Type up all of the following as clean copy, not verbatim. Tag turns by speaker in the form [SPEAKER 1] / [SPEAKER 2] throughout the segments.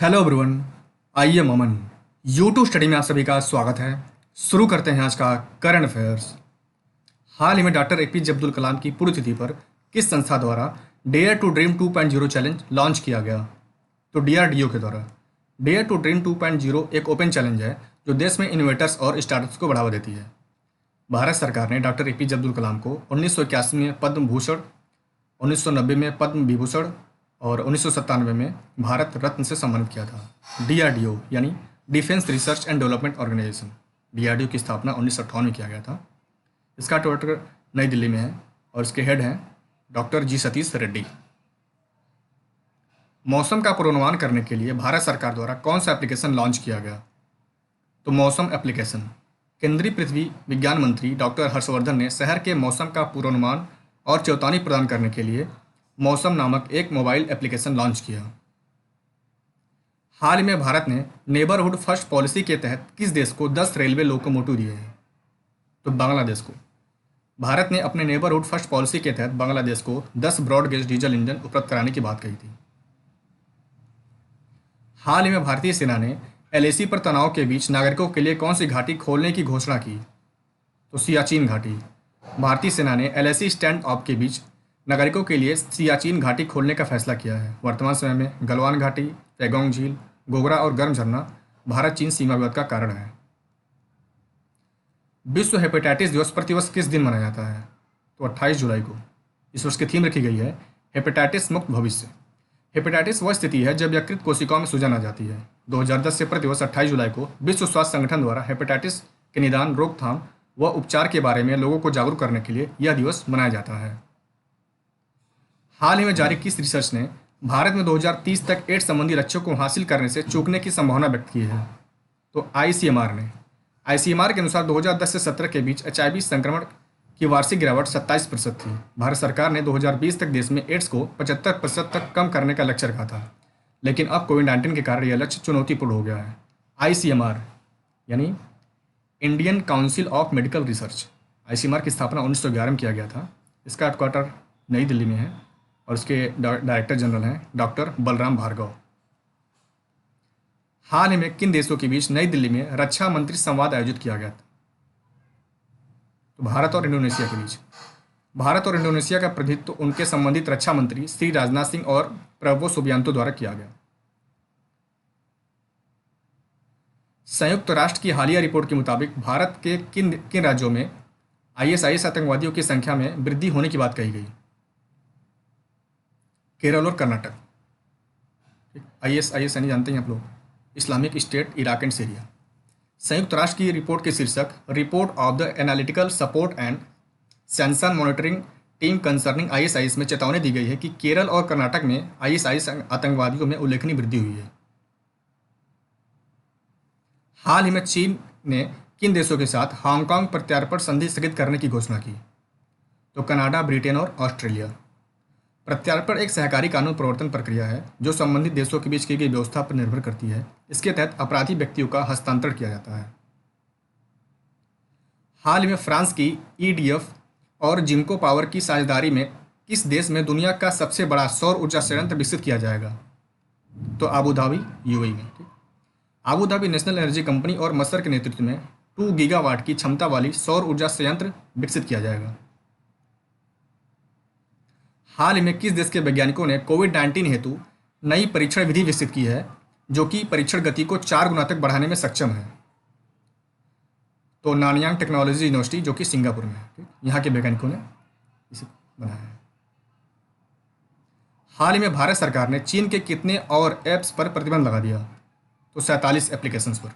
[SPEAKER 1] Hello everyone. I am Aman. YouTube study में आप सभी का स्वागत है। शुरू करते हैं आज का करंट अफेयर्स। हाल ही में डॉक्टर एपीजे अब्दुल कलाम की पुण्यतिथि पर किस संस्था द्वारा dare to dream 2.0 challenge launch किया गया? तो डीआरडीओ के द्वारा। डेयर टू ड्रीम 2.0 एक ओपन चैलेंज है जो देश में इनोवेटर्स और स्टार्टअप्स को बढ़ावा देती है। भारत सरकार ने डॉक्टर एपीजे अब्दुल कलाम को 1981 में पद्म भूषण, 1990 में पद्म विभूषण और 1997 में भारत रत्न से सम्मानित किया था। डीआरडीओ यानी defence research and development organisation, DRDO की स्थापना 1958 में किया गया था। इसका हेडक्वार्टर नई दिल्ली में है और इसके हेड हैं डॉक्टर जी सतीश रेड्डी। मौसम का पूर्वानुमान करने के लिए भारत सरकार द्वारा कौन सा एप्लीकेशन लॉन्च किया गया? तो मौसम एप्लीकेशन। केंद्रीय पृथ्वी विज्ञान मंत्री डॉक्टर हर्षवर्धन ने शहर के मौसम का पूर्वानुमान और चेतावनी प्रदान करने के लिए मौसम नामक एक मोबाइल एप्लीकेशन लॉन्च किया। हाल ही में भारत ने नेबरहुड फर्स्ट पॉलिसी के तहत किस देश को 10 रेलवे लोकोमोटिव दिए हैं? तो बांग्लादेश को। भारत ने अपने नेबरहुड फर्स्ट पॉलिसी के तहत बांग्लादेश को 10 ब्रॉड गेज डीजल इंजन उपलब्ध कराने की बात कही थी। हाल ही में भारतीय सेना ने एलएसी पर तनाव के बीच नागरिकों के लिए कौन सी घाटी खोलने की घोषणा की? तो सियाचिन घाटी। भारतीय सेना ने एलएसी स्टैंड ऑफ के बीच नागरिकों के लिए सियाचिन घाटी खोलने का फैसला किया है। वर्तमान समय में गलवान घाटी, पैगोंग झील, गोगरा और गर्म झरना भारत चीन सीमा विवाद का कारण है। विश्व हेपेटाइटिस दिवस प्रतिवर्ष किस दिन मनाया जाता है? तो 28 जुलाई को। इस वर्ष की थीम रखी गई है हेपेटाइटिस मुक्त भविष्य। हेपेटाइटिस वह स्थिति है जब यकृत कोशिकाओं में सूजन आ जाती है। 2010 से प्रतिवर्ष 28 जुलाई को विश्व स्वास्थ्य संगठन द्वारा हेपेटाइटिस के निदान, रोकथाम व उपचार के बारे में लोगों को जागरूक करने के लिए यह दिवस मनाया जाता है। हाल ही में जारी किस रिसर्च ने भारत में 2030 तक एड्स संबंधी लक्ष्यों को हासिल करने से चूकने की संभावना व्यक्त की है? तो आईसीएमआर ने। आईसीएमआर के अनुसार 2010 से 17 के बीच एचआईवी संक्रमण की वार्षिक गिरावट 27% थी। भारत सरकार ने 2020 तक देश में एड्स को 75% तक कम करने का लक्ष्य रखा था, लेकिन अब कोविड-19 के कारण यह लक्ष्य चुनौतीपूर्ण हो गया है। आईसीएमआर यानी Indian council of medical research. ICMR की स्थापना 1911 में किया गया था। इसका हेडक्वार्टर नई दिल्ली में है और उसके डायरेक्टर जनरल हैं डॉक्टर बलराम भार्गव। हाल ही में किन देशों के बीच नई दिल्ली में रक्षा मंत्री संवाद आयोजित किया गया था? तो भारत और इंडोनेशिया के बीच। भारत और इंडोनेशिया का प्रतिनिधित्व उनके संबंधित रक्षा मंत्री श्री राजनाथ सिंह और प्रबोवो सुबियांतो द्वारा किया गया। संयुक्त राष्ट्र की हालिया रिपोर्ट के मुताबिक भारत के किन किन राज्यों में आईएसआईएस आतंकवादियों की संख्या में वृद्धि होने की बात कही गई? केरल और कर्नाटक। आईएसआईएस यानी जानते हैं आप लोग, Islamic state Iraq and Syria. संयुक्त राष्ट्र की रिपोर्ट के शीर्षक report of the analytical support and sanction monitoring team concerning ISIS में चेतावनी दी गई है कि केरल और कर्नाटक में आईएसआईएस आतंकवादियों में उल्लेखनीय वृद्धि हुई है। हाल ही में चीन ने किन देशों के साथ हांगकांग प्रत्यार्पण संधि स्थगित करने की घोषणा की? तो कनाडा, ब्रिटेन और ऑस्ट्रेलिया। प्रत्यार्पण एक सहकारी कानून प्रवर्तन प्रक्रिया है जो संबंधित देशों के बीच की गई व्यवस्था पर निर्भर करती है। इसके तहत अपराधी व्यक्तियों का हस्तांतरण किया जाता है। हाल ही में फ्रांस की ईडीएफ और जिंको पावर की साझेदारी में किस देश में दुनिया का सबसे बड़ा सौर ऊर्जा संयंत्र विकसित किया जाएगा? तो आबू धाबी, यूएई में। Abu Dhabi national energy company और मसर के नेतृत्व में 2 गीगावाट की क्षमता वाली सौर ऊर्जा संयंत्र विकसित किया जाएगा। हाल ही में किस देश के वैज्ञानिकों ने कोविड-19 हेतु नई परीक्षण विधि विकसित की है जो कि परीक्षण गति को 4 गुना तक बढ़ाने में सक्षम है? तो नानयांग टेक्नोलॉजी यूनिवर्सिटी जो कि सिंगापुर में है। यहाँ के वैज्ञानिकों ने इसे बनाया है। हाल ही में भारत सरकार ने चीन के कितने और ऐप्स पर प्रतिबंध लगा दिया? तो 47 एप्लीकेशंस पर।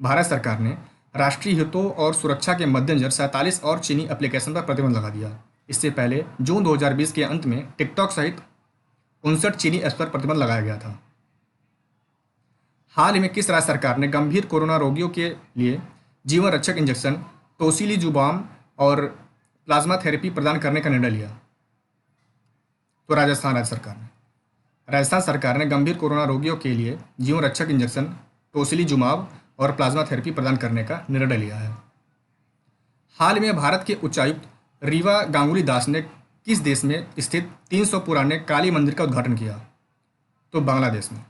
[SPEAKER 1] भारत सरकार ने राष्ट्रीय हितों और सुरक्षा के मद्देनजर 47 और चीनी एप्लीकेशन पर प्रतिबंध लगा दिया। इससे पहले जून 2020 के अंत में टिकटॉक सहित 59 चीनी ऐप्स पर प्रतिबंध लगाया गया था। हाल ही में किस राज्य सरकार ने गंभीर कोरोना रोगियों के लिए जीवन रक्षक इंजेक्शन, टोसिलीजुमाब और प्लाज्मा थेरेपी प्रदान करने का निर्णय लिया? तो राजस्थान राज्य सरकार ने। राजस्थान सरकार ने गंभीर कोरोना रोगियों के लिए जीवन रक्षक इंजेक्शन, टोसिलीजुमाब और प्लाज्मा थेरेपी प्रदान करने का निर्णय लिया है। हाल ही में भारत के उच्चायुक्त रीवा गांगुली दास ने किस देश में स्थित 300 पुराने काली मंदिर का उद्घाटन किया? तो बांग्लादेश में।